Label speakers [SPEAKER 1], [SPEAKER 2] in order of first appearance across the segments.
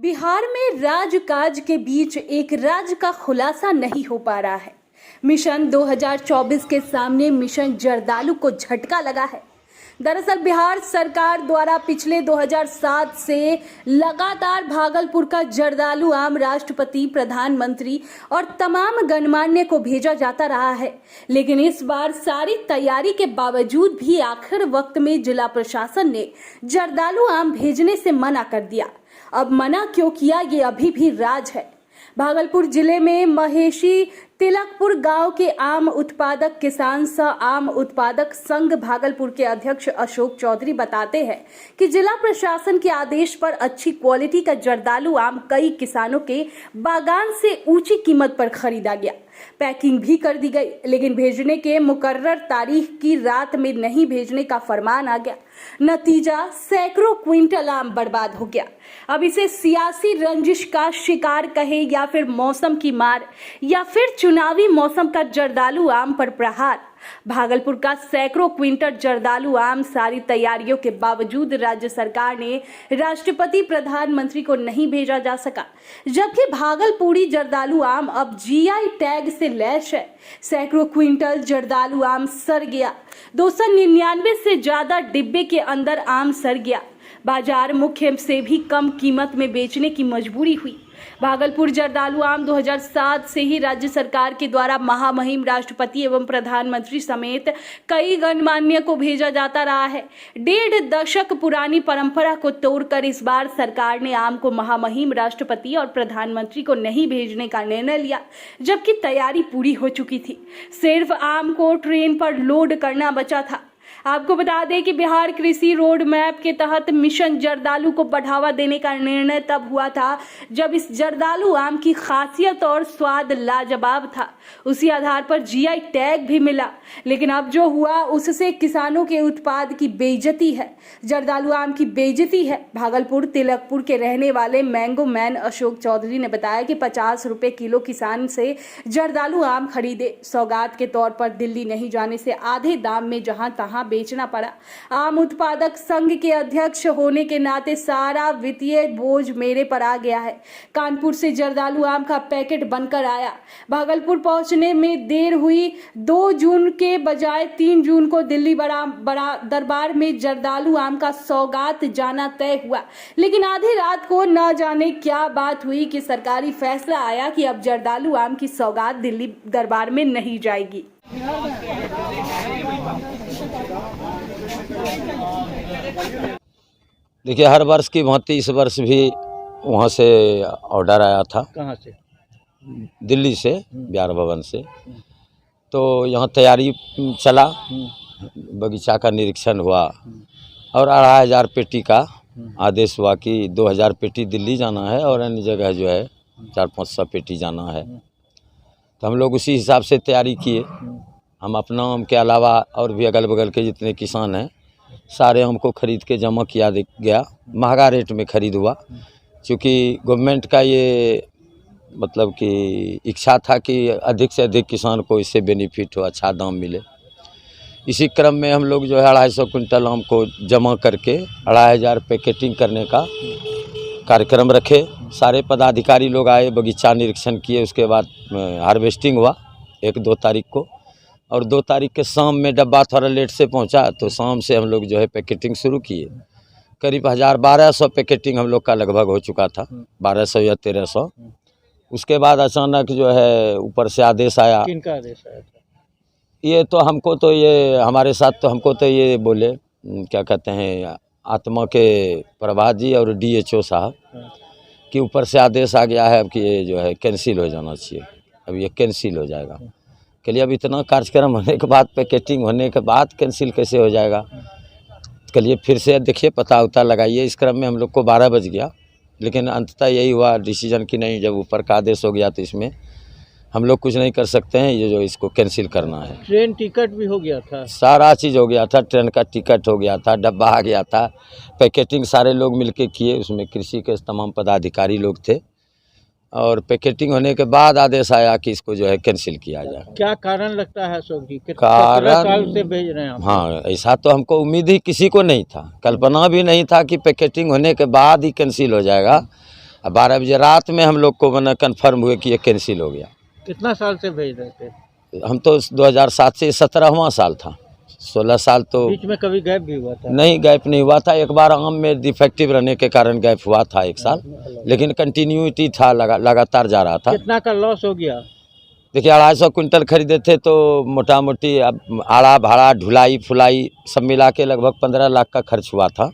[SPEAKER 1] बिहार में राजकाज के बीच एक राज का खुलासा नहीं हो पा रहा है। मिशन 2024 के सामने मिशन जर्दालू को झटका लगा है। दरअसल बिहार सरकार द्वारा पिछले 2007 से लगातार भागलपुर का जर्दालू आम राष्ट्रपति, प्रधानमंत्री और तमाम गणमान्य को भेजा जाता रहा है, लेकिन इस बार सारी तैयारी के बावजूद भी आखिर वक्त में जिला प्रशासन ने जर्दालू आम भेजने से मना कर दिया। अब मना क्यों किया, ये अभी भी राज है। भागलपुर जिले में महेशी तिलकपुर गांव के आम उत्पादक किसान सह आम उत्पादक संघ भागलपुर के अध्यक्ष अशोक चौधरी बताते हैं कि जिला प्रशासन के आदेश पर अच्छी क्वालिटी का जर्दालू आम कई किसानों के बागान से ऊंची कीमत पर खरीदा गया। पैकिंग भी कर दी गई, लेकिन भेजने के मुकर्रर तारीख की रात में नहीं भेजने का फरमान आ गया। नतीजा सैकड़ों क्विंटल आम बर्बाद हो गया। अब इसे सियासी रंजिश का शिकार कहे या फिर मौसम की मार या फिर चुनावी मौसम का जर्दालू आम पर प्रहार। भागलपुर का सैकड़ों क्विंटल जर्दालू आम सारी तैयारियों के बावजूद राज्य सरकार ने राष्ट्रपति, प्रधानमंत्री को नहीं भेजा जा सका, जबकि भागलपुरी जर्दालू आम अब जीआई टैग से लैस है। सैकड़ों क्विंटल जर्दालू आम सड़ गया। 299 से ज्यादा डिब्बे के अंदर आम सड़ गया। बाजार मुख्य से भी कम कीमत में बेचने की मजबूरी हुई। भागलपुर जर्दालू आम 2007 से ही राज्य सरकार के द्वारा महामहिम राष्ट्रपति एवं प्रधानमंत्री समेत कई गणमान्य को भेजा जाता रहा है। 1.5 दशक पुरानी परंपरा को तोड़कर इस बार सरकार ने आम को महामहिम राष्ट्रपति और प्रधानमंत्री को नहीं भेजने का निर्णय लिया, जबकि तैयारी पूरी हो चुकी थी। सिर्फ आम को ट्रेन पर लोड करना बचा था। आपको बता दें कि बिहार कृषि रोड मैप के तहत मिशन जर्दालू को बढ़ावा देने का निर्णय तब हुआ था जब इस जर्दालू आम की खासियत और स्वाद लाजवाब था। उसी आधार पर जीआई टैग भी मिला, लेकिन अब जो हुआ उससे किसानों के उत्पाद की बेइज्जती है। जर्दालू आम की बेइज्जती है। भागलपुर तिलकपुर के रहने वाले मैंगो मैन अशोक चौधरी ने बताया कि 50 रुपए किलो किसान से जर्दालू आम खरीदे। सौगात के तौर पर दिल्ली नहीं जाने से आधे दाम में जहां तहां बेचना पड़ा। आम उत्पादक संघ के अध्यक्ष होने के नाते सारा वित्तीय बोझ मेरे पर आ गया है। कानपुर से जर्दालू आम का पैकेट बनकर आया। भागलपुर पहुंचने में देर हुई। 2 जून के बजाय 3 जून को दिल्ली बड़ा दरबार में जर्दालू आम का सौगात जाना तय हुआ, लेकिन आधी रात को न जाने क्या बात हुई कि सरकारी फैसला आया कि अब जर्दालू आम की सौगात दिल्ली दरबार में नहीं जाएगी।
[SPEAKER 2] देखिए, हर वर्ष की भांति इस वर्ष भी वहाँ से ऑर्डर आया था।
[SPEAKER 3] कहाँ से?
[SPEAKER 2] दिल्ली से, बिहार भवन से। तो यहाँ तैयारी चला, बगीचा का निरीक्षण हुआ और 2500 पेटी का आदेश हुआ कि 2000 पेटी दिल्ली जाना है और अन्य जगह जो है 400-500 पेटी जाना है। तो हम लोग उसी हिसाब से तैयारी किए। हम अपना आम के अलावा और भी अगल बगल के जितने किसान हैं सारे आम को खरीद के जमा किया गया। महंगा रेट में खरीद हुआ, क्योंकि गवर्नमेंट का ये मतलब कि इच्छा था कि अधिक से अधिक किसान को इससे बेनिफिट हो, अच्छा दाम मिले। इसी क्रम में हम लोग जो है 250 क्विंटल आम को जमा करके 2500 पैकेटिंग करने का कार्यक्रम रखे। सारे पदाधिकारी लोग आए, बगीचा निरीक्षण किए। उसके बाद हार्वेस्टिंग हुआ 1-2 तारीख को, और 2 तारीख के शाम में डब्बा थोड़ा लेट से पहुंचा, तो शाम से हम लोग जो है पैकेटिंग शुरू किए। करीब 1200 पैकेटिंग हम लोग का लगभग हो चुका था, 1200 या 1300। उसके बाद अचानक जो है ऊपर से आदेश आया।
[SPEAKER 3] किनका आदेश आया था?
[SPEAKER 2] ये तो हमको तो ये हमारे साथ तो हमको तो ये बोले, क्या कहते हैं, आत्मा के प्रभात जी और DHO साहब कि ऊपर से आदेश आ गया है अब कि ये जो है कैंसिल हो जाना चाहिए, अब ये कैंसिल हो जाएगा। कहिए अब इतना कार्यक्रम होने के बाद, पैकेटिंग होने के बाद कैंसिल कैसे हो जाएगा? कहिए फिर से देखिए, पता उता लगाइए। इस क्रम में हम लोग को 12 बज गया, लेकिन अंततः यही हुआ डिसीजन कि नहीं, जब ऊपर का आदेश हो गया तो इसमें हम लोग कुछ नहीं कर सकते हैं, ये जो इसको कैंसिल करना है।
[SPEAKER 3] ट्रेन टिकट भी हो गया था,
[SPEAKER 2] सारा चीज़ हो गया था। ट्रेन का टिकट हो गया था, डब्बा आ गया था, पैकेटिंग सारे लोग मिलके किए। उसमें कृषि के तमाम पदाधिकारी लोग थे, और पैकेटिंग होने के बाद आदेश आया कि इसको जो है कैंसिल किया जाए।
[SPEAKER 3] क्या कारण लगता है अशोक जी?
[SPEAKER 2] कारण
[SPEAKER 3] 17 साल से भेज रहे हैं आप।
[SPEAKER 2] हाँ, ऐसा तो हमको उम्मीद ही किसी को नहीं था, कल्पना भी नहीं था कि पैकेटिंग होने के बाद ही कैंसिल हो जाएगा। अब 12 बजे रात में हम लोग को मैंने कन्फर्म हुए कि ये कैंसिल हो गया।
[SPEAKER 3] कितना साल से भेज रहे थे?
[SPEAKER 2] हम तो 2007 से 17वां साल था, 16 साल तो
[SPEAKER 3] बीच में कभी गैप भी हुआ था?
[SPEAKER 2] नहीं, गैप नहीं हुआ था। एक बार आम में डिफेक्टिव रहने के कारण गैप हुआ था 1 साल, लेकिन कंटिन्यूटी था, लगातार जा रहा था।
[SPEAKER 3] कितना का लॉस हो गया?
[SPEAKER 2] देखिए 250 क्विंटल खरीदे थे तो मोटा मोटी अब आड़ा भाड़ा ढुलाई फुलाई सब मिला के लगभग 15 लाख का खर्च हुआ था।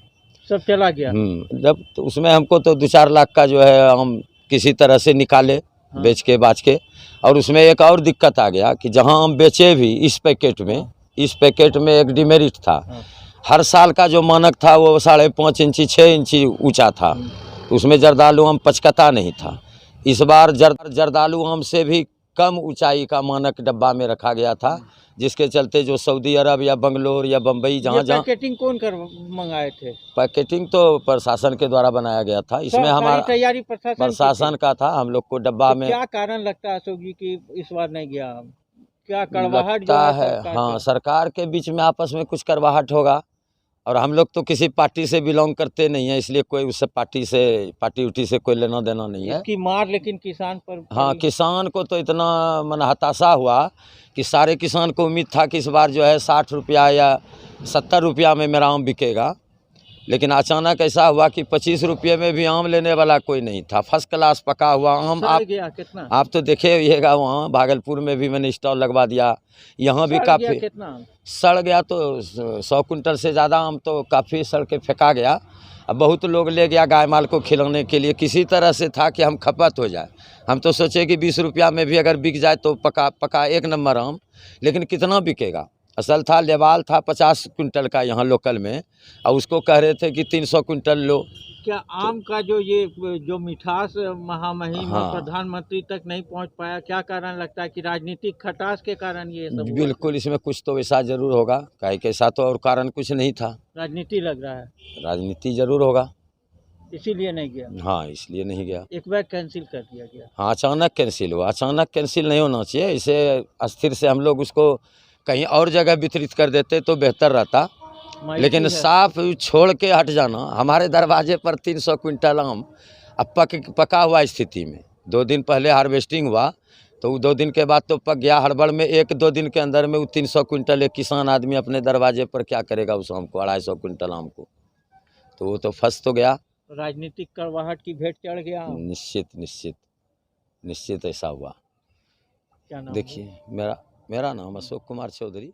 [SPEAKER 3] सब चला गया?
[SPEAKER 2] जब तो उसमें हमको तो 2-4 लाख का जो है हम किसी तरह से निकाले,
[SPEAKER 3] हाँ।
[SPEAKER 2] बेच के बाच के। और उसमें एक और दिक्कत आ गया कि जहां हम बेचे भी इस पैकेट में एक डिमेरिट था।
[SPEAKER 3] हाँ।
[SPEAKER 2] हर साल का जो मानक था वो 5.5 इंची 6 इंची ऊंचा था, उसमें जर्दालू आम पचकता नहीं था। इस बार जर्दालू आम से भी कम ऊंचाई का मानक डब्बा में रखा गया था, जिसके चलते जो सऊदी अरब या बंगलोर या बम्बई जहाँ
[SPEAKER 3] पैकेटिंग कौन कर मंगाए थे?
[SPEAKER 2] पैकेटिंग तो प्रशासन के द्वारा बनाया गया था। इसमें हमारा
[SPEAKER 3] तैयारी
[SPEAKER 2] प्रशासन का था। हम लोग को डब्बा
[SPEAKER 3] तो
[SPEAKER 2] में
[SPEAKER 3] क्या कारण लगता है अशोक जी कि इस बार नहीं गया? क्या कड़वाहट जो
[SPEAKER 2] लगता
[SPEAKER 3] है
[SPEAKER 2] है,
[SPEAKER 3] सरकार
[SPEAKER 2] हाँ,
[SPEAKER 3] का?
[SPEAKER 2] सरकार के बीच में आपस में कुछ कड़वाहट होगा। और हम लोग तो किसी पार्टी से बिलोंग करते नहीं है, इसलिए कोई उससे पार्टी उठी से कोई लेना देना नहीं है।
[SPEAKER 3] इसकी मार लेकिन किसान पर
[SPEAKER 2] हाँ, किसान को तो इतना मन हताशा हुआ कि सारे किसान को उम्मीद था कि इस बार जो है 60 रुपया या 70 रुपया में मेरा आम बिकेगा, लेकिन अचानक ऐसा हुआ कि 25 रुपये में भी आम लेने वाला कोई नहीं था। फर्स्ट क्लास पका हुआ आम आप तो देखे होइएगा, वहाँ भागलपुर में भी मैंने स्टॉल लगवा दिया, यहाँ भी काफ़ी सड़ गया। तो 100 कुंटल से ज़्यादा आम तो काफ़ी सड़ के फेंका गया। अब बहुत लोग ले गया गाय माल को खिलाने के लिए, किसी तरह से था कि हम खपत हो जाए। हम तो सोचे कि 20 रुपया में भी अगर बिक जाए तो पका 1 नंबर आम, लेकिन कितना बिकेगा। असल था लेवाल था 50 कुंटल का यहाँ लोकल में, और उसको कह रहे थे कि 300 कुंटल लो।
[SPEAKER 3] क्या आम का जो मिठास महामहिम
[SPEAKER 2] हाँ।
[SPEAKER 3] प्रधानमंत्री तक नहीं पहुंच पाया? क्या कारण लगता है कि राजनीतिक खटास के कारण ये सब हुआ?
[SPEAKER 2] बिल्कुल, इसमें कुछ तो वैसा जरूर होगा, काहे के ऐसा तो और कारण कुछ नहीं था।
[SPEAKER 3] राजनीति लग रहा है,
[SPEAKER 2] राजनीति जरूर होगा,
[SPEAKER 3] इसीलिए नहीं गया।
[SPEAKER 2] हाँ, इसलिए नहीं गया।
[SPEAKER 3] एक बार कैंसिल कर दिया गया।
[SPEAKER 2] हाँ, अचानक कैंसिल हुआ। अचानक कैंसिल नहीं होना चाहिए, इसे अस्थिर से हम लोग उसको कहीं और जगह वितरित कर देते तो बेहतर रहता। लेकिन साफ छोड़ के हट जाना। हमारे दरवाजे पर 300 क्विंटल आम अब पका हुआ स्थिति में, 2 दिन पहले हार्वेस्टिंग हुआ, तो 2 दिन के बाद तो पक गया। हड़बड़ में 1-2 दिन के अंदर में वो 300 क्विंटल एक किसान आदमी अपने दरवाजे पर क्या करेगा उस आम को, 250 क्विंटल आम को, तो वो तो फंस तो गया।
[SPEAKER 3] राजनीतिक कड़वाहट की भेंट चढ़ गया।
[SPEAKER 2] निश्चित ऐसा हुआ।
[SPEAKER 3] क्या नाम?
[SPEAKER 2] देखिए, मेरा नाम अशोक कुमार चौधरी।